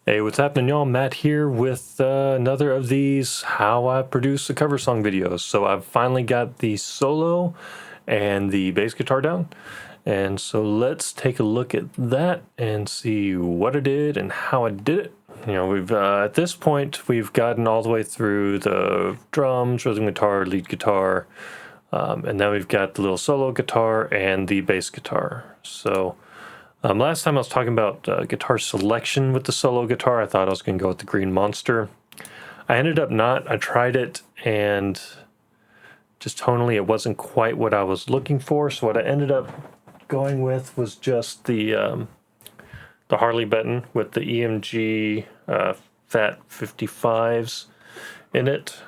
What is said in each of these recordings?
Hey, what's happening, y'all? Matt here with another of these how I produce a cover song videos. So I've finally got the solo and the bass guitar down. And so let's take a look at that and see what I did and how I did it. You know, we've at this point, we've gotten all the way through the drums, rhythm guitar, lead guitar, and now we've got the little solo guitar and the bass guitar. So last time I was talking about guitar selection with the solo guitar. I thought I was going to go with the Green Monster. I ended up not. I tried it, and just tonally, it wasn't quite what I was looking for. So what I ended up going with was just the Harley Benton with the EMG Fat 55s in it,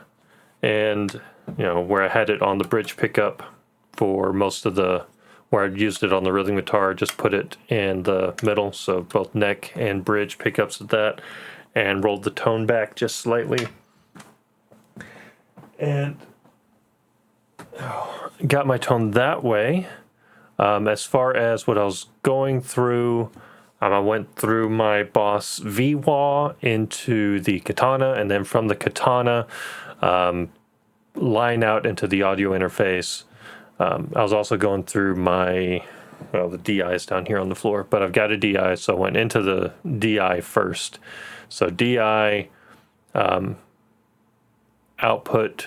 and where I had it on the bridge pickup for most of the. Where I'd used it on the rhythm guitar, just put it in the middle, so both neck and bridge pickups at that, and rolled the tone back just slightly. And got my tone that way. As far as what I was going through, I went through my Boss V-Wah into the Katana, and then from the Katana, line out into the audio interface. I was also going through the DI is down here on the floor, but I've got a DI, so I went into the DI first. So DI output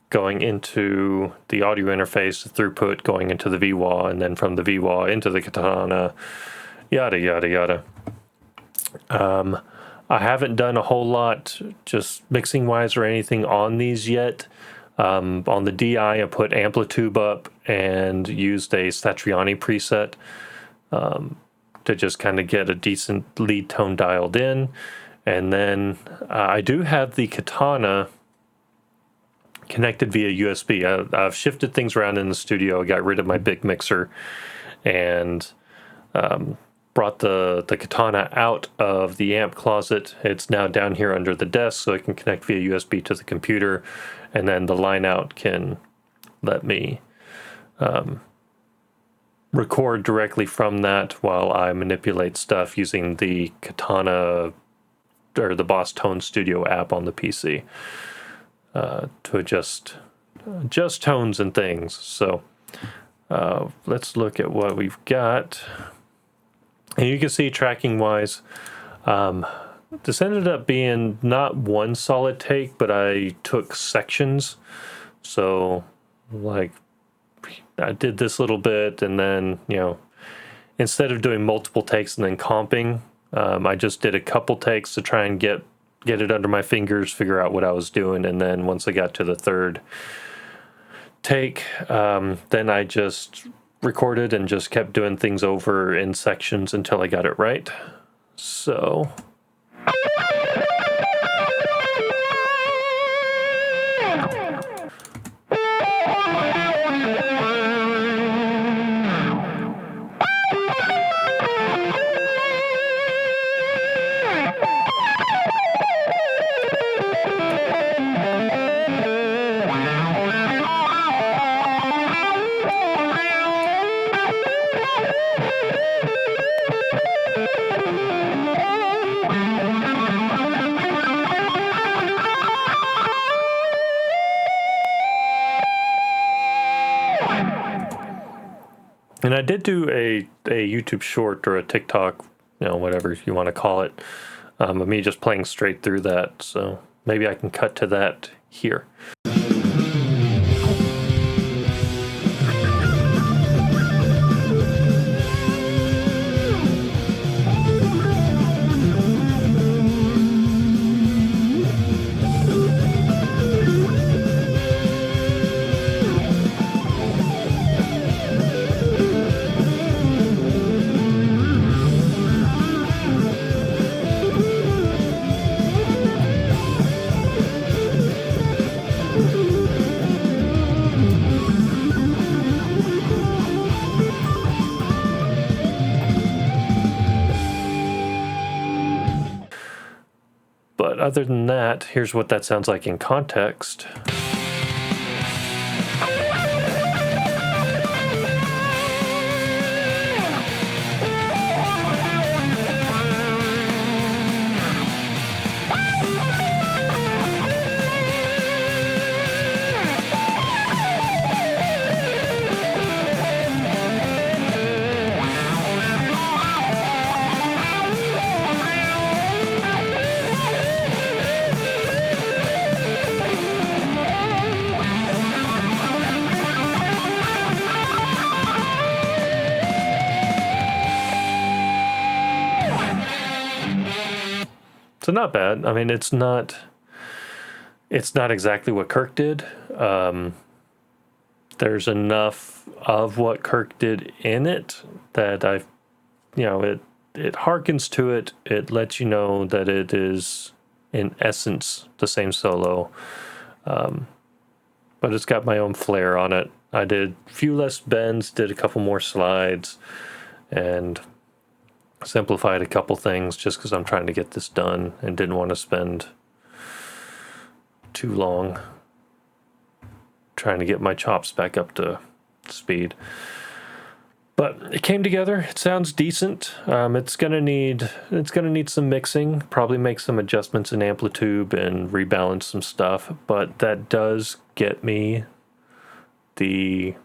going into the audio interface, the throughput going into the V-Wah, and then from the V-Wah into the Katana, yada, yada, yada. I haven't done a whole lot just mixing-wise or anything on these yet. On the DI, I put Amplitube up and used a Satriani preset to just kind of get a decent lead tone dialed in. And then I do have the Katana connected via USB. I've shifted things around in the studio. I got rid of my big mixer and brought the Katana out of the amp closet. It's now down here under the desk, so it can connect via USB to the computer. And then the line out can let me record directly from that while I manipulate stuff using the Katana or the Boss Tone Studio app on the PC to adjust tones and things. So let's look at what we've got. And you can see tracking wise, this ended up being not one solid take, but I took sections. So, like, I did this little bit, and then, instead of doing multiple takes and then comping, I just did a couple takes to try and get it under my fingers, figure out what I was doing, and then once I got to the third take, then I just recorded and just kept doing things over in sections until I got it right. So... And I did do a YouTube short or a TikTok, whatever you want to call it, of me just playing straight through that. So maybe I can cut to that here. But other than that, here's what that sounds like in context. So not bad. I mean, it's not exactly what Kirk did. There's enough of what Kirk did in it that it harkens to it. It lets you know that it is, in essence, the same solo. But it's got my own flair on it. I did a few less bends, did a couple more slides, and simplified a couple things just because I'm trying to get this done and didn't want to spend too long trying to get my chops back up to speed. But it came together. It sounds decent. It's gonna need some mixing. Probably make some adjustments in amplitude and rebalance some stuff. But that does get me the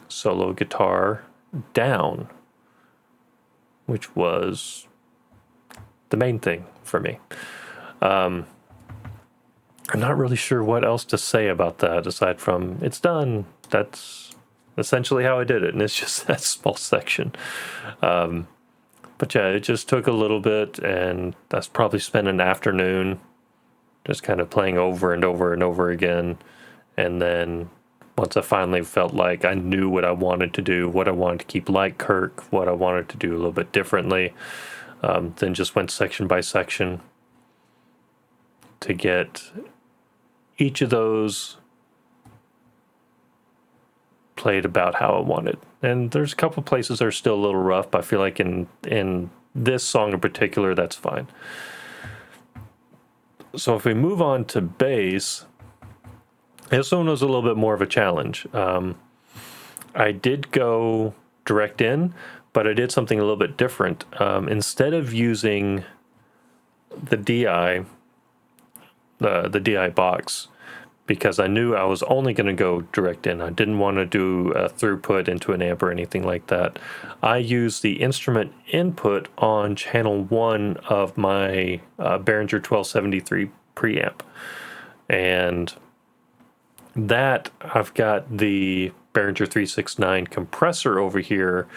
solo guitar down, which was the main thing for me. I'm not really sure what else to say about that aside from it's done. That's essentially how I did it, and it's just that small section. But yeah, it just took a little bit, and that's probably spent an afternoon just kind of playing over and over and over again. And then once I finally felt like I knew what I wanted to do, what I wanted to keep like Kirk, what I wanted to do a little bit differently, then just went section by section to get each of those played about how I wanted. And there's a couple places that are still a little rough, but I feel like in this song in particular, that's fine. So if we move on to bass, this one was a little bit more of a challenge. I did go direct in, but I did something a little bit different. Instead of using the DI, the DI box, because I knew I was only going to go direct in. I didn't want to do a throughput into an amp or anything like that. I used the instrument input on channel 1 of my Behringer 1273 preamp. And that, I've got the Behringer 369 compressor over here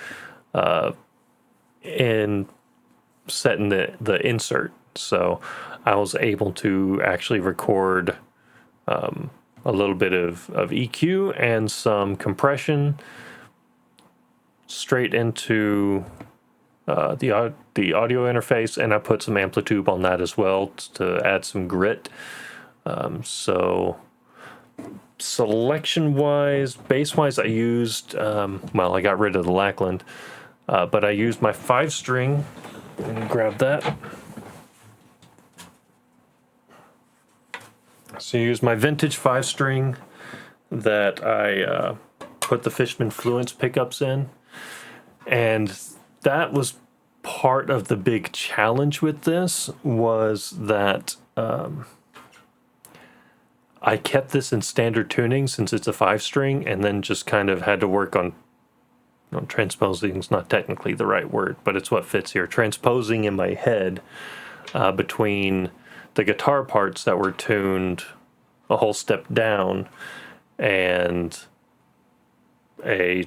in setting the insert. So I was able to actually record a little bit of EQ and some compression straight into the audio interface, and I put some amplitude on that as well to add some grit. So selection-wise, bass-wise, I used, I got rid of the Lackland, but I used my 5-string. Let me grab that. So I used my vintage 5-string that I put the Fishman Fluence pickups in. And that was part of the big challenge with this, was that I kept this in standard tuning since it's a 5-string, and then just kind of had to work on transposing is not technically the right word, but it's what fits here. Transposing in my head between the guitar parts that were tuned a whole step down and a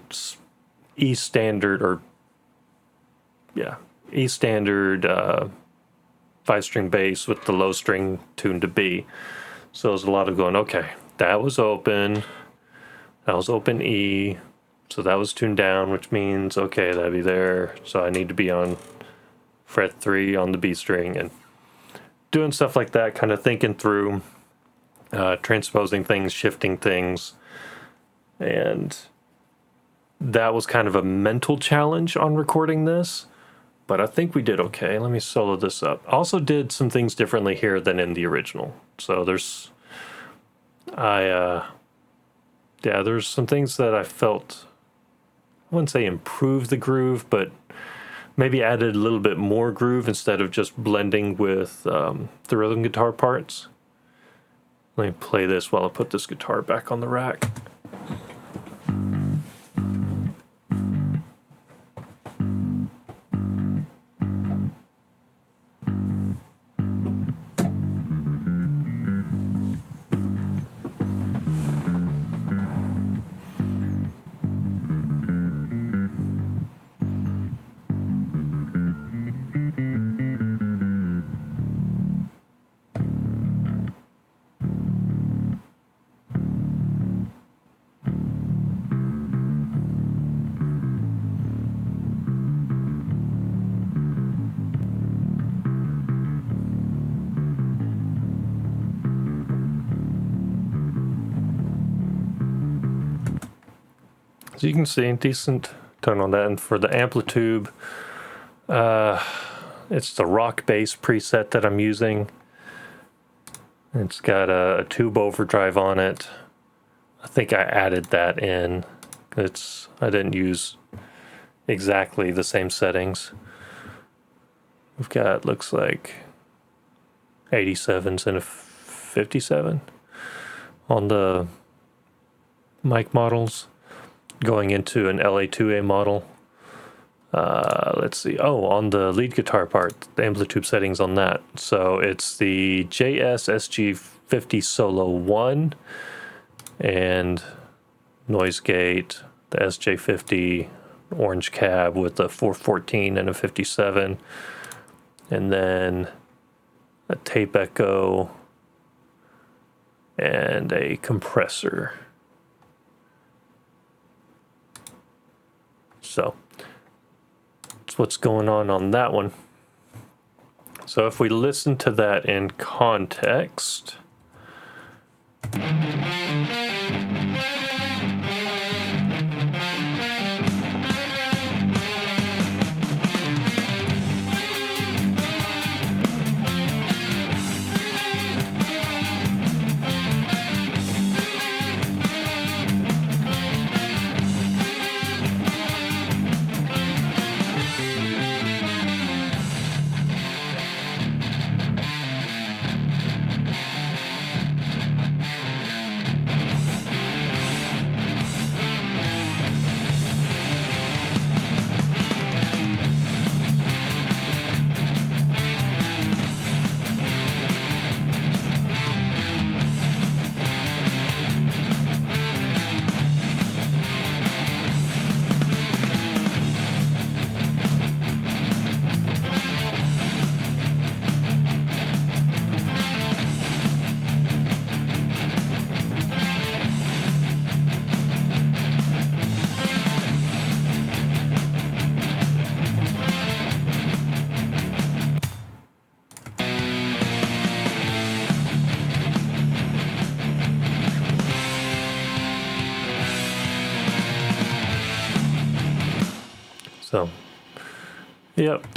E standard 5-string bass with the low string tuned to B. So there's a lot of going, okay, that was open E, so that was tuned down, which means, okay, that'd be there, so I need to be on fret 3 on the B string, and doing stuff like that, kind of thinking through, transposing things, shifting things, and that was kind of a mental challenge on recording this, but I think we did okay. Let me solo this up. Also did some things differently here than in the original. So there's some things that I felt, I wouldn't say improved the groove, but maybe added a little bit more groove instead of just blending with the rhythm guitar parts. Let me play this while I put this guitar back on the rack. As you can see, decent tone on that. And for the Amplitube, it's the rock bass preset that I'm using. It's got a tube overdrive on it. I think I added that in. I didn't use exactly the same settings. We've got, looks like 87s and a 57 on the mic models, going into an LA2A model. Let's see. Oh, on the lead guitar part, the Amplitube settings on that. So it's the JS SG50 Solo 1 and noise gate, the SJ50 orange cab with a 414 and a 57, and then a tape echo and a compressor. So that's what's going on that one. So if we listen to that in context, so, yep.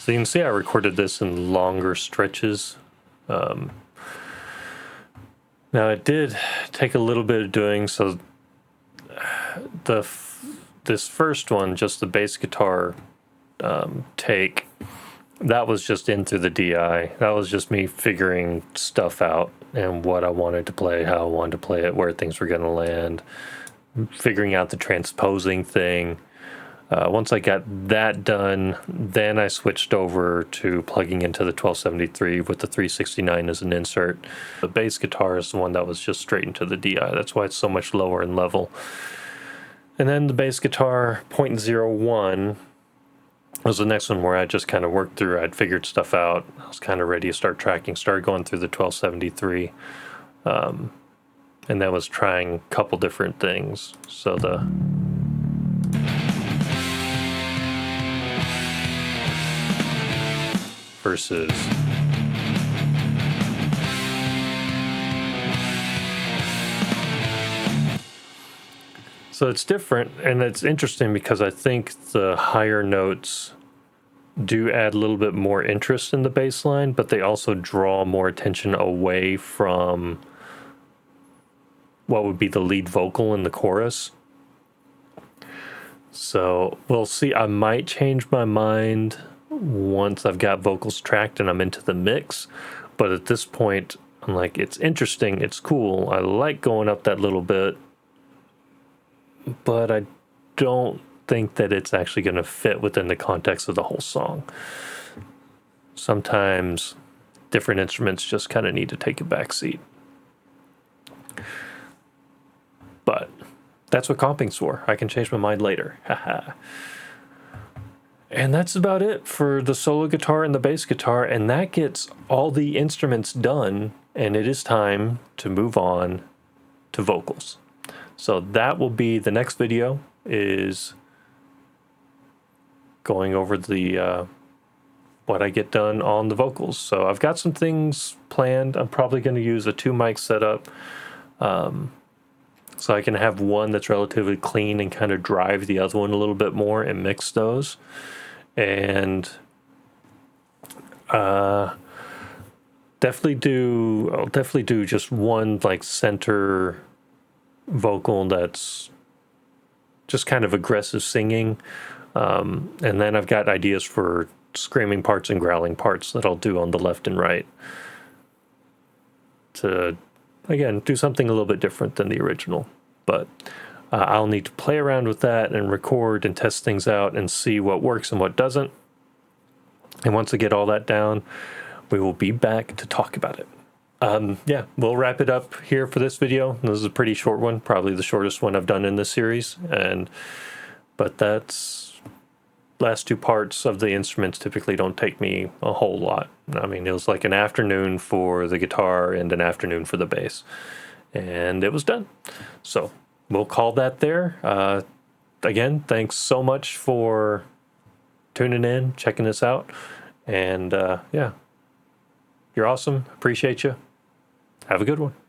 So you can see I recorded this in longer stretches. Now it did take a little bit of doing, so this first one, just the bass guitar take, that was just in through the DI. That was just me figuring stuff out and what I wanted to play, how I wanted to play it, where things were going to land, figuring out the transposing thing. Once I got that done, then I switched over to plugging into the 1273 with the 369 as an insert. The bass guitar is the one that was just straight into the DI. That's why it's so much lower in level. And then the bass guitar 0.01 was the next one where I just kind of worked through. I'd figured stuff out. I was kind of ready to start tracking. Started going through the 1273. And then was trying a couple different things. So the versus so it's different, and it's interesting because I think the higher notes do add a little bit more interest in the bass line, but they also draw more attention away from what would be the lead vocal in the chorus. So we'll see. I might change my mind once I've got vocals tracked and I'm into the mix, but at this point I'm like, it's interesting, it's cool, I like going up that little bit, but I don't think that it's actually going to fit within the context of the whole song. Sometimes different instruments just kind of need to take a back seat. But that's what comping's for. I can change my mind later. Haha. And that's about it for the solo guitar and the bass guitar, and that gets all the instruments done, and it is time to move on to vocals. So that will be the next video, is going over the what I get done on the vocals. So I've got some things planned. I'm probably going to use a 2-mic setup, so I can have one that's relatively clean and kind of drive the other one a little bit more and mix those. And I'll definitely do just one like center vocal that's just kind of aggressive singing. And then I've got ideas for screaming parts and growling parts that I'll do on the left and right to, again, do something a little bit different than the original. But I'll need to play around with that and record and test things out and see what works and what doesn't. And once I get all that down, we will be back to talk about it. Yeah, we'll wrap it up here for this video. This is a pretty short one, probably the shortest one I've done in this series. But that's, last 2 parts of the instruments typically don't take me a whole lot. I mean, it was like an afternoon for the guitar and an afternoon for the bass, and it was done. So we'll call that there. Again, thanks so much for tuning in, checking this out, and yeah, you're awesome. Appreciate you. Have a good one.